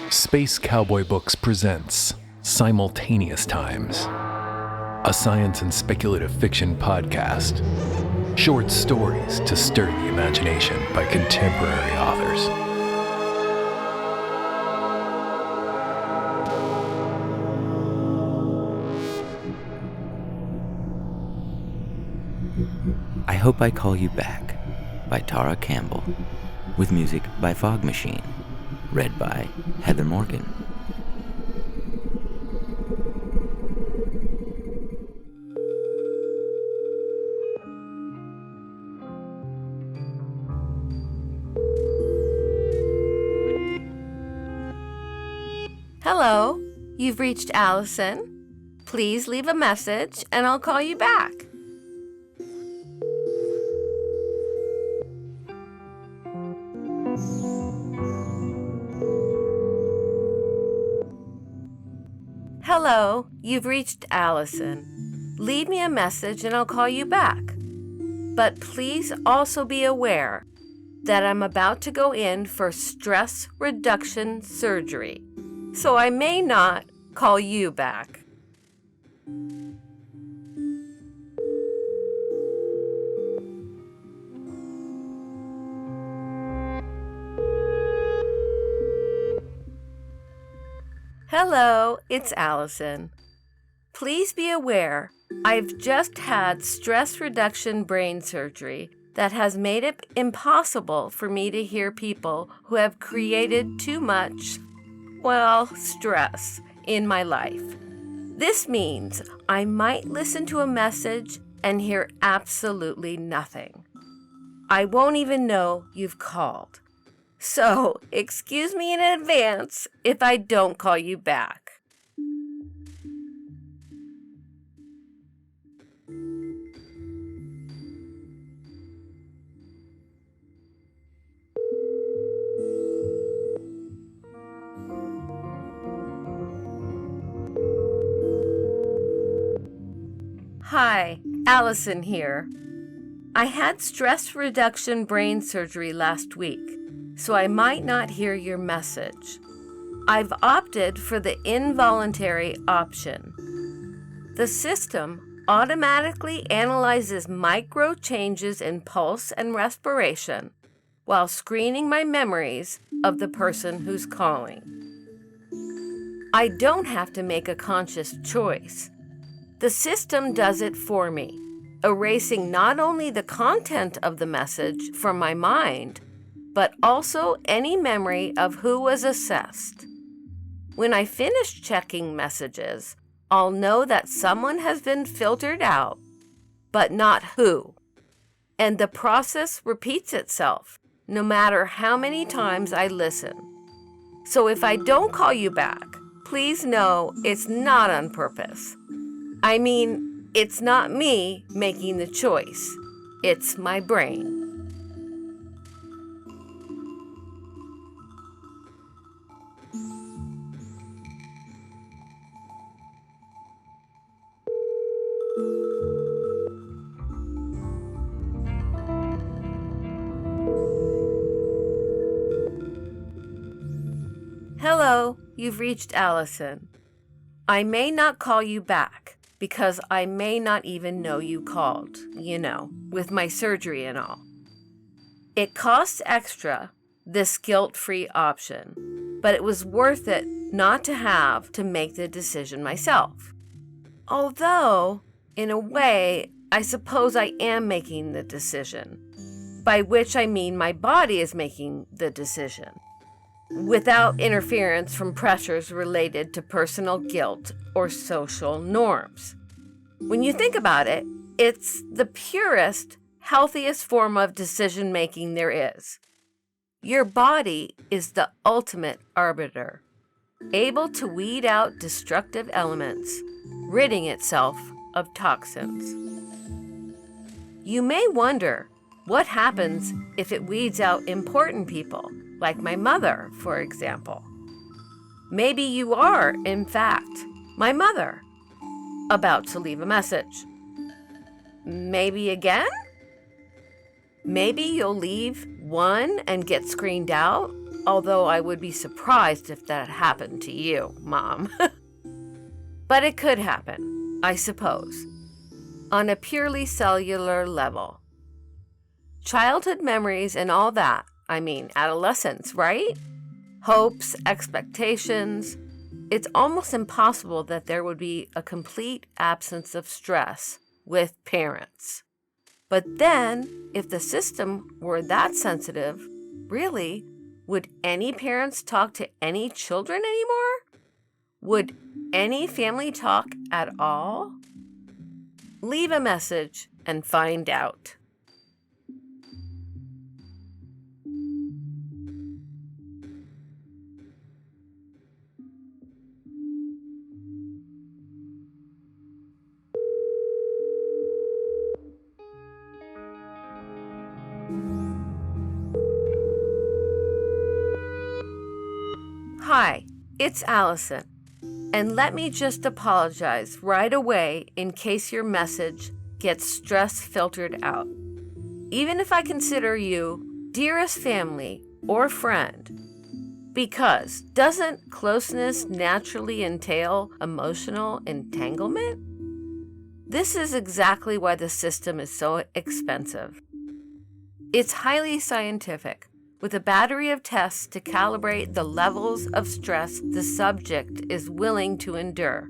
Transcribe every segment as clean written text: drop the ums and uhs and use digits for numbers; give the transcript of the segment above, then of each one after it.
Space Cowboy Books presents Simultaneous Times, a science and speculative fiction podcast. Short stories to stir the imagination by contemporary authors. I Hope I Call You Back by Tara Campbell, with music by Fog Machine, read by Heather Morgan. Hello, you've reached Allison. Please leave a message and I'll call you back. Hello, you've reached Allison. Leave me a message and I'll call you back. But please also be aware that I'm about to go in for stress reduction surgery, so I may not call you back. Hello, it's Allison. Please be aware, I've just had stress reduction brain surgery that has made it impossible for me to hear people who have created too much, stress in my life. This means I might listen to a message and hear absolutely nothing. I won't even know you've called. So, excuse me in advance if I don't call you back. Hi, Allison here. I had stress reduction brain surgery last week, so I might not hear your message. I've opted for the involuntary option. The system automatically analyzes micro changes in pulse and respiration while screening my memories of the person who's calling. I don't have to make a conscious choice. The system does it for me, erasing not only the content of the message from my mind, but also any memory of who was assessed. When I finish checking messages, I'll know that someone has been filtered out, but not who. And the process repeats itself, no matter how many times I listen. So if I don't call you back, please know it's not on purpose. I mean, it's not me making the choice. It's my brain. Hello, you've reached Allison. I may not call you back because I may not even know you called, with my surgery and all. It costs extra, this guilt-free option, but it was worth it not to have to make the decision myself. Although, in a way, I suppose I am making the decision, by which I mean my body is making the decision, without interference from pressures related to personal guilt or social norms. When you think about it, it's the purest, healthiest form of decision-making there is. Your body is the ultimate arbiter, able to weed out destructive elements, ridding itself of toxins. You may wonder what happens if it weeds out important people, like my mother, for example. Maybe you are, in fact, my mother, about to leave a message. Maybe again? Maybe you'll leave one and get screened out, Although I would be surprised if that happened to you, Mom. But it could happen, I suppose, on a purely cellular level. Childhood memories and all that, adolescence, right? Hopes, expectations. It's almost impossible that there would be a complete absence of stress with parents. But then, if the system were that sensitive, really, would any parents talk to any children anymore? Would any family talk at all? Leave a message and find out. Hi, it's Allison, and let me just apologize right away in case your message gets stress filtered out. Even if I consider you dearest family or friend, because doesn't closeness naturally entail emotional entanglement? This is exactly why the system is so expensive. It's highly scientific, with a battery of tests to calibrate the levels of stress the subject is willing to endure,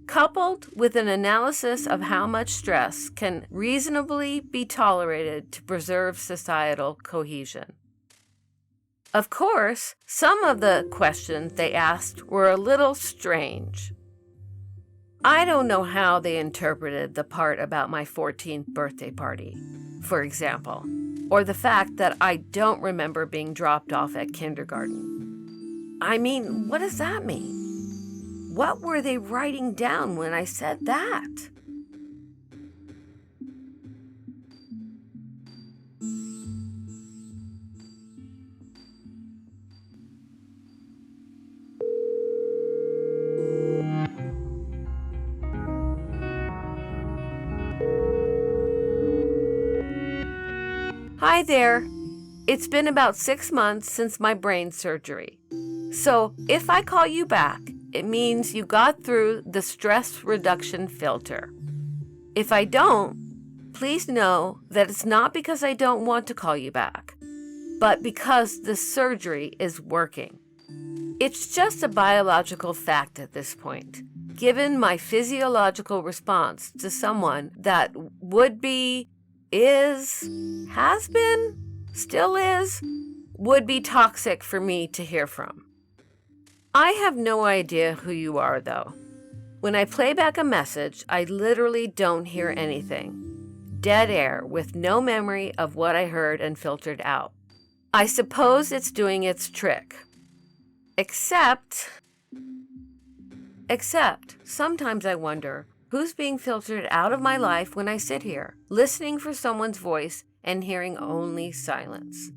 coupled with an analysis of how much stress can reasonably be tolerated to preserve societal cohesion. Of course, some of the questions they asked were a little strange. I don't know how they interpreted the part about my 14th birthday party, for example, or the fact that I don't remember being dropped off at kindergarten. What does that mean? What were they writing down when I said that? Hi there. It's been about 6 months since my brain surgery. So if I call you back, it means you got through the stress reduction filter. If I don't, please know that it's not because I don't want to call you back, but because the surgery is working. It's just a biological fact at this point, given my physiological response to someone that would be, is, has been, still is, would be toxic for me to hear from. I have no idea who you are, though. When I play back a message, I literally don't hear anything. Dead air with no memory of what I heard and filtered out. I suppose it's doing its trick. Except, sometimes I wonder who's being filtered out of my life when I sit here, listening for someone's voice and hearing only silence,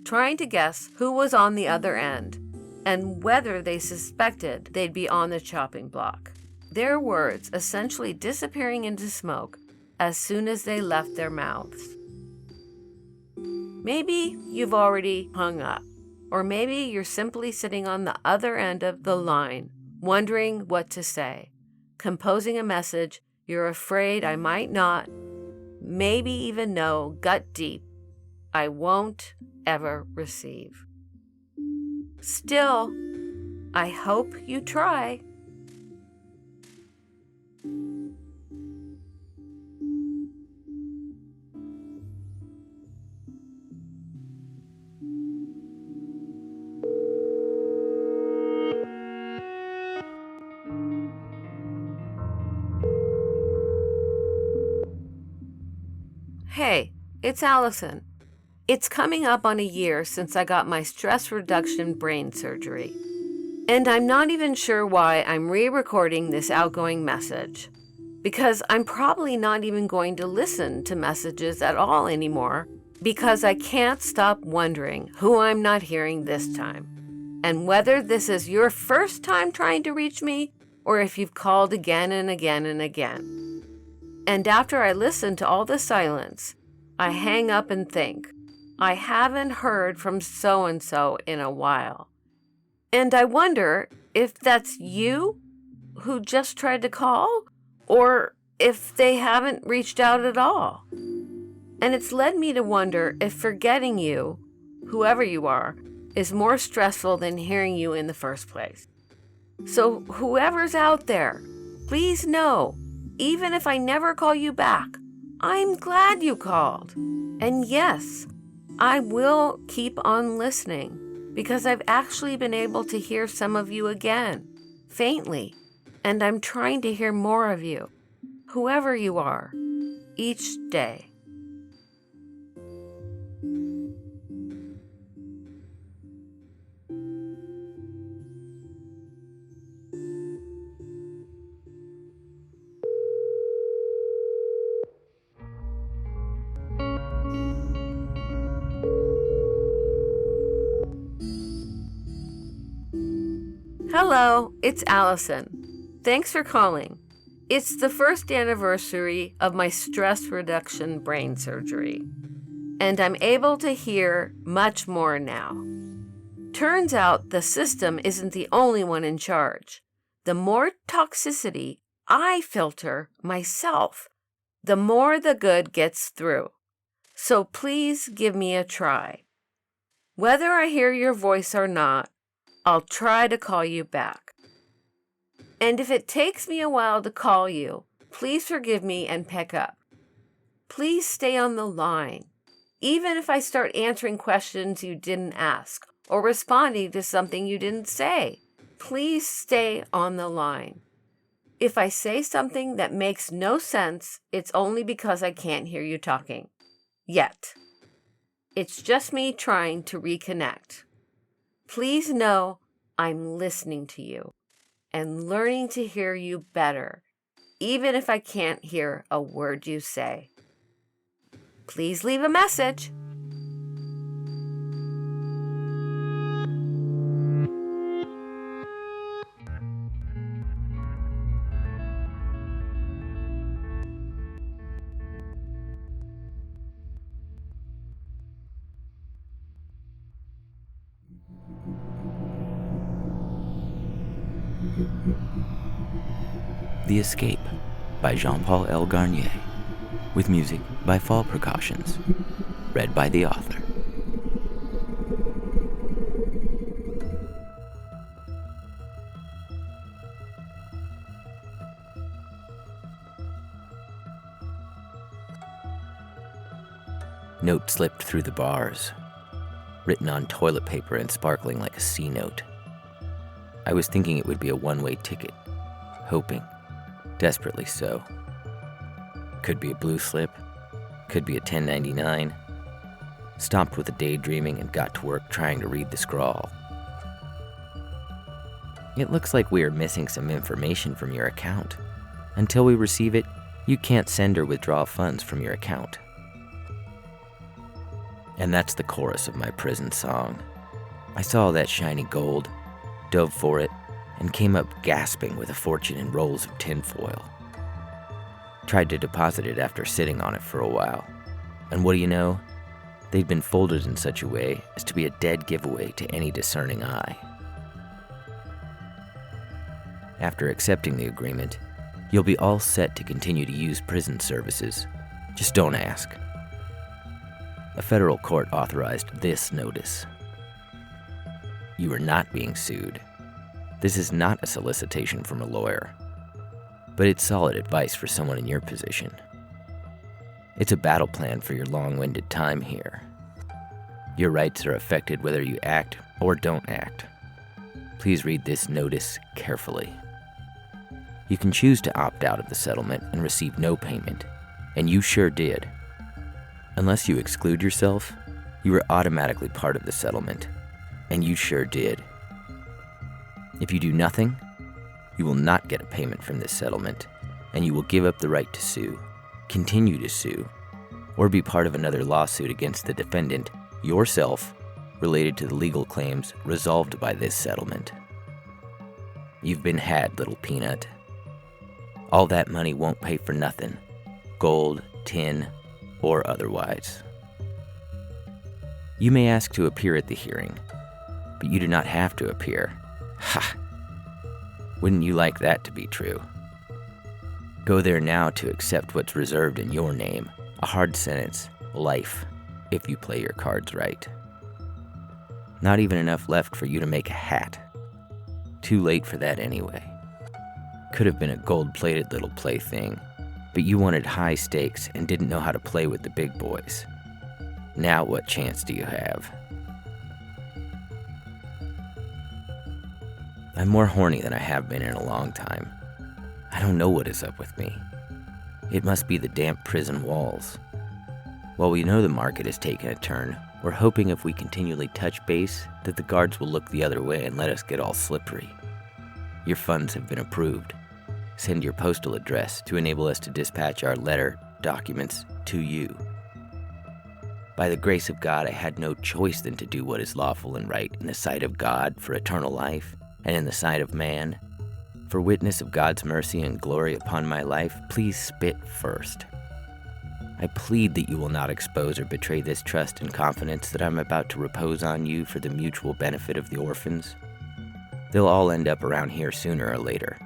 trying to guess who was on the other end and whether they suspected they'd be on the chopping block. Their words essentially disappearing into smoke as soon as they left their mouths. Maybe you've already hung up, or maybe you're simply sitting on the other end of the line, wondering what to say, composing a message you're afraid I might not, maybe even know gut deep, I won't ever receive. Still, I hope you try. Hey, it's Allison. It's coming up on a year since I got my stress reduction brain surgery. And I'm not even sure why I'm re-recording this outgoing message. Because I'm probably not even going to listen to messages at all anymore, because I can't stop wondering who I'm not hearing this time. And whether this is your first time trying to reach me, or if you've called again and again and again. And after I listen to all the silence, I hang up and think, I haven't heard from so-and-so in a while. And I wonder if that's you who just tried to call, or if they haven't reached out at all. And it's led me to wonder if forgetting you, whoever you are, is more stressful than hearing you in the first place. So whoever's out there, please know, even if I never call you back, I'm glad you called. And yes, I will keep on listening because I've actually been able to hear some of you again, faintly, and I'm trying to hear more of you, whoever you are, each day. Hello, it's Allison. Thanks for calling. It's the first anniversary of my stress reduction brain surgery, and I'm able to hear much more now. Turns out the system isn't the only one in charge. The more toxicity I filter myself, the more the good gets through. So please give me a try. Whether I hear your voice or not, I'll try to call you back. And if it takes me a while to call you, please forgive me and pick up. Please stay on the line, even if I start answering questions you didn't ask or responding to something you didn't say. Please stay on the line. If I say something that makes no sense, it's only because I can't hear you talking. Yet. It's just me trying to reconnect. Please know I'm listening to you and learning to hear you better, even if I can't hear a word you say. Please leave a message. The Escape by Jean-Paul L. Garnier, with music by Fall Precautions, read by the author. Note slipped through the bars, written on toilet paper and sparkling like a C note. I was thinking it would be a one-way ticket, hoping, desperately so. Could be a blue slip, could be a 1099. Stopped with the daydreaming and got to work trying to read the scrawl. It looks like we are missing some information from your account. Until we receive it, you can't send or withdraw funds from your account. And that's the chorus of my prison song. I saw that shiny gold, dove for it, and came up gasping with a fortune in rolls of tinfoil. Tried to deposit it after sitting on it for a while. And what do you know? They'd been folded in such a way as to be a dead giveaway to any discerning eye. After accepting the agreement, you'll be all set to continue to use prison services. Just don't ask. A federal court authorized this notice. You are not being sued. This is not a solicitation from a lawyer, but it's solid advice for someone in your position. It's a battle plan for your long-winded time here. Your rights are affected whether you act or don't act. Please read this notice carefully. You can choose to opt out of the settlement and receive no payment, and you sure did. Unless you exclude yourself, you are automatically part of the settlement, and you sure did. If you do nothing, you will not get a payment from this settlement, and you will give up the right to sue, continue to sue, or be part of another lawsuit against the defendant, yourself, related to the legal claims resolved by this settlement. You've been had, little peanut. All that money won't pay for nothing, gold, tin, or otherwise. You may ask to appear at the hearing, but you do not have to appear. Ha! Wouldn't you like that to be true? Go there now to accept what's reserved in your name, a hard sentence, life, if you play your cards right. Not even enough left for you to make a hat. Too late for that anyway. Could have been a gold-plated little plaything, but you wanted high stakes and didn't know how to play with the big boys. Now what chance do you have? I'm more horny than I have been in a long time. I don't know what is up with me. It must be the damp prison walls. While we know the market has taken a turn, we're hoping if we continually touch base that the guards will look the other way and let us get all slippery. Your funds have been approved. Send your postal address to enable us to dispatch our letter documents to you. By the grace of God, I had no choice than to do what is lawful and right in the sight of God for eternal life, and in the sight of man. For witness of God's mercy and glory upon my life, please spit first. I plead that you will not expose or betray this trust and confidence that I'm about to repose on you for the mutual benefit of the orphans. They'll all end up around here sooner or later,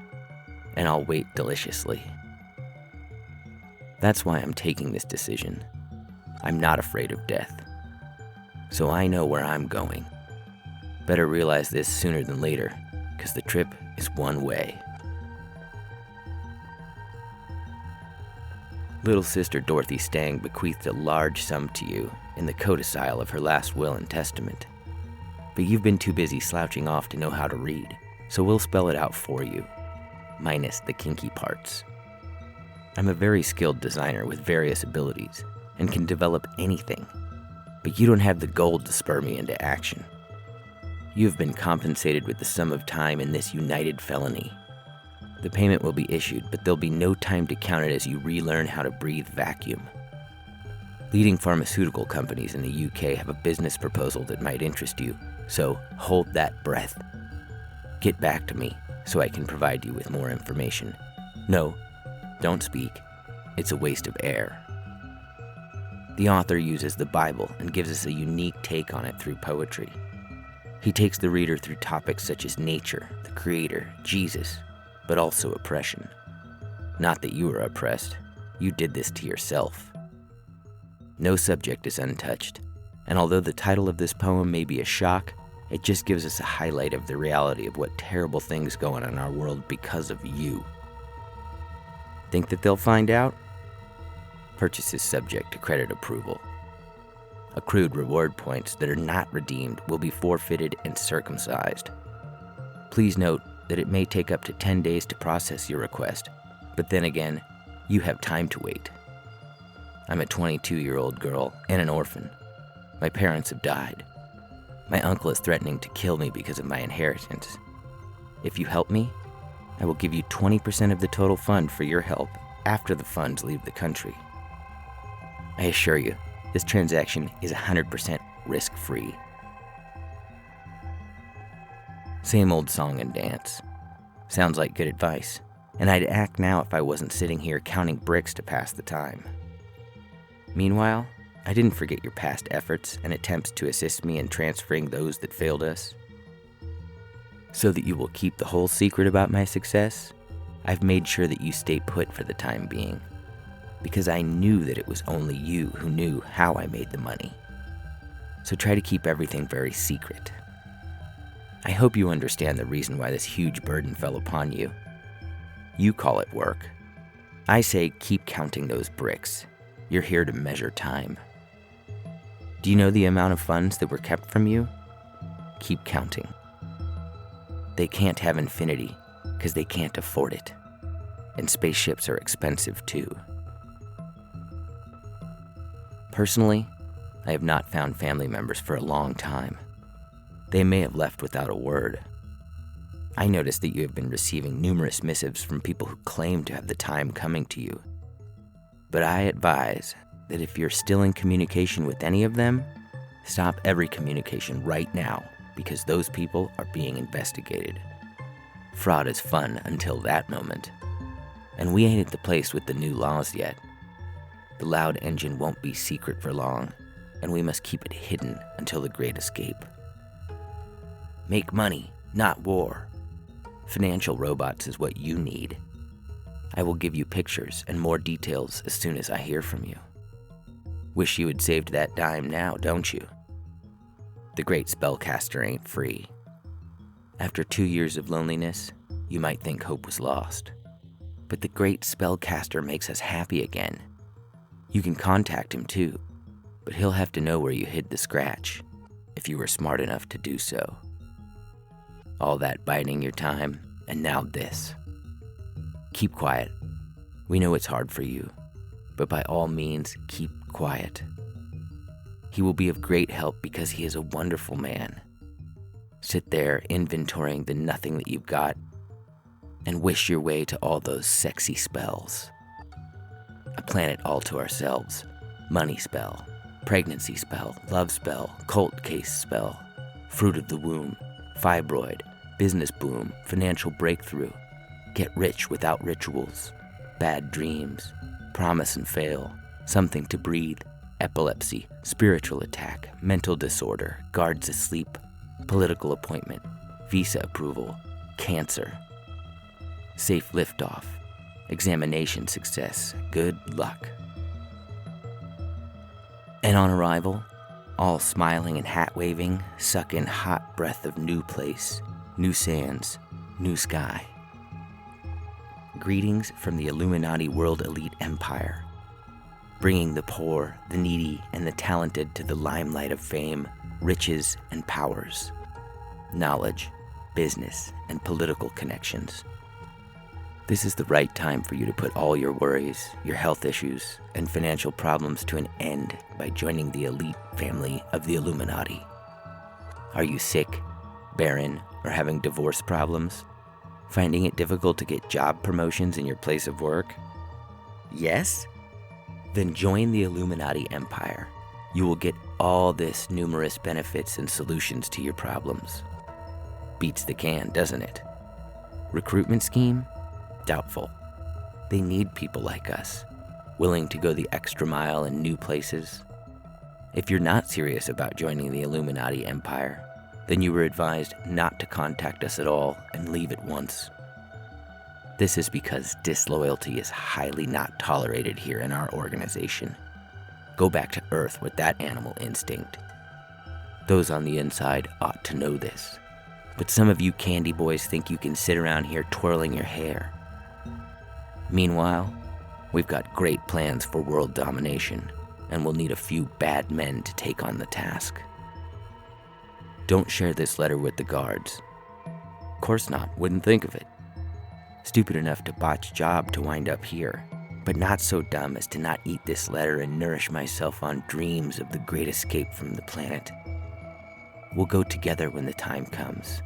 and I'll wait deliciously. That's why I'm taking this decision. I'm not afraid of death, so I know where I'm going. Better realize this sooner than later, because the trip is one way. Little sister Dorothy Stang bequeathed a large sum to you in the codicil of her last will and testament. But you've been too busy slouching off to know how to read, so we'll spell it out for you, minus the kinky parts. I'm a very skilled designer with various abilities and can develop anything, but you don't have the gold to spur me into action. You have been compensated with the sum of time in this united felony. The payment will be issued, but there'll be no time to count it as you relearn how to breathe vacuum. Leading pharmaceutical companies in the UK have a business proposal that might interest you, so hold that breath. Get back to me so I can provide you with more information. No, don't speak. It's a waste of air. The author uses the Bible and gives us a unique take on it through poetry. He takes the reader through topics such as nature, the Creator, Jesus, but also oppression. Not that you were oppressed. You did this to yourself. No subject is untouched, and although the title of this poem may be a shock, it just gives us a highlight of the reality of what terrible things go on in our world because of you. Think that they'll find out? Purchase is subject to credit approval. Accrued reward points that are not redeemed will be forfeited and circumcised. Please note that it may take up to 10 days to process your request, but then again, you have time to wait. I'm a 22-year-old girl and an orphan. My parents have died. My uncle is threatening to kill me because of my inheritance. If you help me, I will give you 20% of the total fund for your help after the funds leave the country. I assure you, this transaction is 100% risk-free. Same old song and dance. Sounds like good advice, and I'd act now if I wasn't sitting here counting bricks to pass the time. Meanwhile, I didn't forget your past efforts and attempts to assist me in transferring those that failed us. So that you will keep the whole secret about my success, I've made sure that you stay put for the time being, because I knew that it was only you who knew how I made the money. So try to keep everything very secret. I hope you understand the reason why this huge burden fell upon you. You call it work. I say keep counting those bricks. You're here to measure time. Do you know the amount of funds that were kept from you? Keep counting. They can't have infinity because they can't afford it. And spaceships are expensive too. Personally, I have not found family members for a long time. They may have left without a word. I noticed that you have been receiving numerous missives from people who claim to have the time coming to you. But I advise that if you're still in communication with any of them, stop every communication right now, because those people are being investigated. Fraud is fun until that moment. And we ain't at the place with the new laws yet. The loud engine won't be secret for long, and we must keep it hidden until the Great Escape. Make money, not war. Financial robots is what you need. I will give you pictures and more details as soon as I hear from you. Wish you had saved that dime now, don't you? The great spellcaster ain't free. After 2 years of loneliness, you might think hope was lost. But the great spellcaster makes us happy again. You can contact him too, but he'll have to know where you hid the scratch, if you were smart enough to do so. All that biding your time, and now this. Keep quiet. We know it's hard for you, but by all means, keep quiet. He will be of great help because he is a wonderful man. Sit there inventorying the nothing that you've got and wish your way to all those sexy spells. A planet all to ourselves, money spell, pregnancy spell, love spell, cult case spell, fruit of the womb, fibroid, business boom, financial breakthrough, get rich without rituals, bad dreams, promise and fail, something to breathe, epilepsy, spiritual attack, mental disorder, guards asleep, political appointment, visa approval, cancer, safe liftoff, examination success, good luck. And on arrival, all smiling and hat waving, suck in hot breath of new place, new sands, new sky. Greetings from the Illuminati World Elite Empire, bringing the poor, the needy, and the talented to the limelight of fame, riches, and powers, knowledge, business, and political connections. This is the right time for you to put all your worries, your health issues, and financial problems to an end by joining the elite family of the Illuminati. Are you sick, barren, or having divorce problems? Finding it difficult to get job promotions in your place of work? Yes? Then join the Illuminati Empire. You will get all this numerous benefits and solutions to your problems. Beats the can, doesn't it? Recruitment scheme? Doubtful. They need people like us, willing to go the extra mile in new places. If you're not serious about joining the Illuminati Empire, then you were advised not to contact us at all and leave at once. This is because disloyalty is highly not tolerated here in our organization. Go back to Earth with that animal instinct. Those on the inside ought to know this, but some of you candy boys think you can sit around here twirling your hair. Meanwhile, we've got great plans for world domination, and we'll need a few bad men to take on the task. Don't share this letter with the guards. Course not, wouldn't think of it. Stupid enough to botch job to wind up here, but not so dumb as to not eat this letter and nourish myself on dreams of the great escape from the planet. We'll go together when the time comes,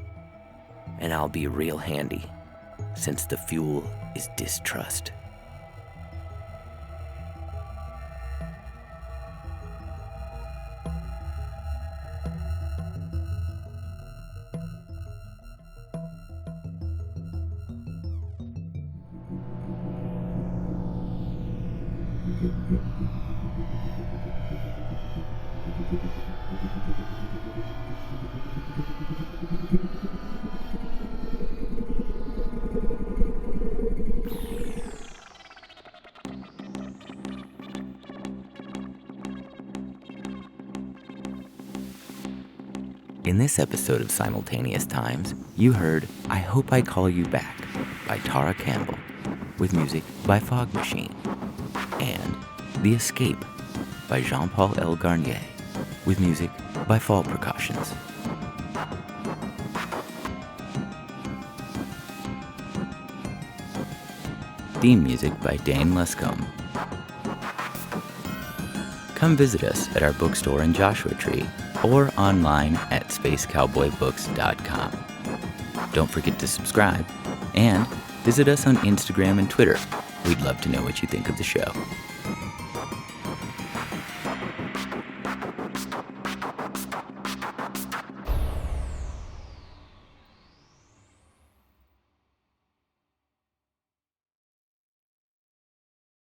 and I'll be real handy, since the fuel is distrust. In this episode of Simultaneous Times, you heard I Hope I Call You Back by Tara Campbell, with music by Fog Machine, and The Escape by Jean-Paul L. Garnier, with music by Fall Precautions. Theme music by Dane Luscombe. Come visit us at our bookstore in Joshua Tree or online at spacecowboybooks.com. Don't forget to subscribe and visit us on Instagram and Twitter. We'd love to know what you think of the show.